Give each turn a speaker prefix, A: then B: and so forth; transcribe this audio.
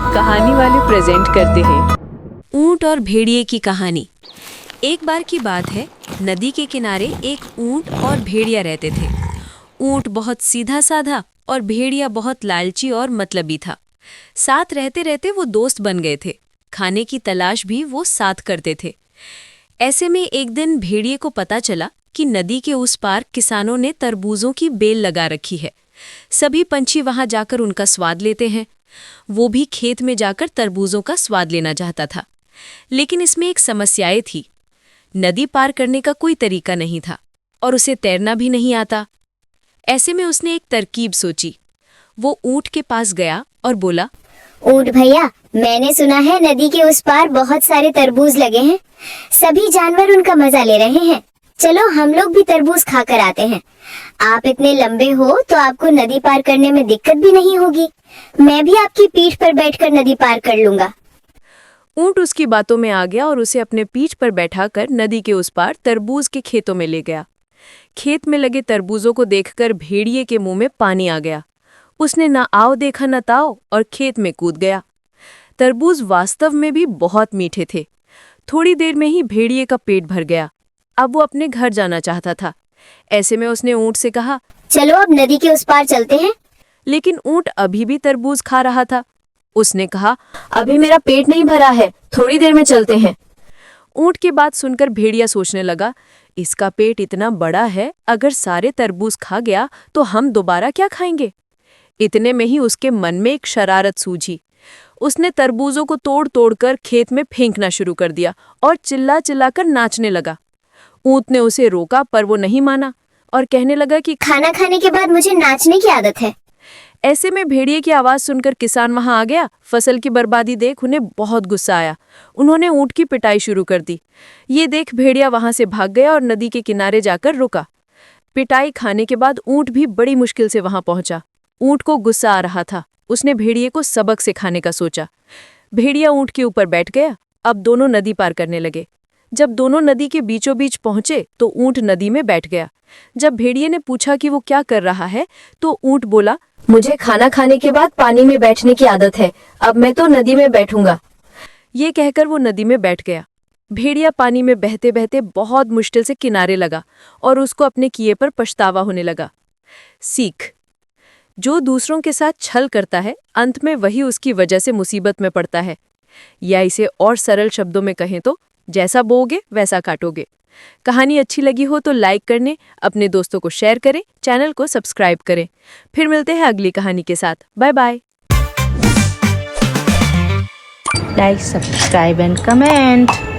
A: कहानी वाले प्रेजेंट करते हैं
B: ऊंट और भेड़िए की कहानी। एक बार की बात है, नदी के किनारे एक ऊंट और भेड़िया रहते थे। ऊंट बहुत सीधा साधा और भेड़िया बहुत लालची और मतलबी था। साथ रहते रहते वो दोस्त बन गए थे। खाने की तलाश भी वो साथ करते थे। ऐसे में एक दिन भेड़िए को पता चला कि नदी के उस पार किसानों ने तरबूजों की बेल लगा रखी है। सभी पंछी वहां जाकर उनका स्वाद लेते हैं। वो भी खेत में जाकर तरबूजों का स्वाद लेना चाहता था, लेकिन इसमें एक समस्याएं थी। नदी पार करने का कोई तरीका नहीं था और उसे तैरना भी नहीं आता। ऐसे में उसने एक तरकीब सोची। वो ऊंट के पास गया और बोला,
C: ऊंट भैया, मैंने सुना है नदी के उस पार बहुत सारे तरबूज लगे हैं। सभी जानवर उनका मजा ले रहे हैं। चलो हम लोग भी तरबूज खाकर आते हैं। आप इतने लंबे हो तो आपको नदी पार करने में दिक्कत भी नहीं होगी। मैं भी आपकी पीठ पर बैठकर नदी पार कर लूंगा।
A: ऊंट उसकी बातों में आ गया और उसे अपने पीठ पर बैठाकर नदी के उस पार तरबूज के खेतों में ले गया। खेत में लगे तरबूजों को देखकर भेड़िए के मुंह में पानी आ गया। उसने ना आओ देखा न ताओ और खेत में कूद गया। तरबूज वास्तव में भी बहुत मीठे थे। थोड़ी देर में ही भेड़िए का पेट भर गया। अब वो अपने घर जाना चाहता था। ऐसे में उसने ऊंट से कहा,
C: चलो अब नदी के उस पार चलते हैं।
A: लेकिन ऊंट अभी भी तरबूज खा रहा था। उसने कहा, अभी मेरा पेट नहीं भरा है, थोड़ी देर में चलते हैं। ऊंट की बात सुनकर भेड़िया सोचने लगा, इसका पेट इतना बड़ा है, अगर सारे तरबूज खा गया तो हम दोबारा क्या खाएंगे। इतने में ही उसके मन में एक शरारत सूझी। उसने तरबूजों को तोड़ तोड़कर खेत में फेंकना शुरू कर दिया और चिल्ला चिल्लाकर नाचने लगा। ऊंट ने उसे रोका पर वो नहीं माना और कहने लगा कि
C: खाना खाने के बाद मुझे नाचने की आदत है।
A: ऐसे में भेड़िए की आवाज सुनकर किसान वहां आ गया। फसल की बर्बादी देख उन्हें बहुत गुस्सा आया। उन्होंने ऊंट की पिटाई शुरू कर दी। ये देख भेड़िया वहां से भाग गया और नदी के किनारे जाकर रुका। पिटाई खाने के बाद ऊंट भी बड़ी मुश्किल से वहां पहुंचा। ऊंट को गुस्सा आ रहा था। उसने भेड़िए को सबक सिखाने का सोचा। भेड़िया ऊंट के ऊपर बैठ गया। अब दोनों नदी पार करने लगे। जब दोनों नदी के बीचों बीच पहुंचे तो ऊंट नदी में बैठ गया। जब भेड़िए ने पूछा कि वो क्या कर रहा है तो ऊंट बोला,
D: मुझे खाना खाने के बाद पानी में बैठने की आदत है, अब मैं तो नदी में बैठूंगा।
A: ये कहकर वो नदी में बैठ गया। भेड़िया पानी में बहते बहते बहुत मुश्किल से किनारे लगा और उसको अपने किए पर पछतावा होने लगा। सीख: जो दूसरों के साथ छल करता है, अंत में वही उसकी वजह से मुसीबत में पड़ता है। या इसे और सरल शब्दों में कहें तो, जैसा बोओगे वैसा काटोगे। कहानी अच्छी लगी हो तो लाइक करने, अपने दोस्तों को शेयर करें, चैनल को सब्सक्राइब करें। फिर मिलते हैं अगली कहानी के साथ। Bye bye.
E: Like, subscribe and comment.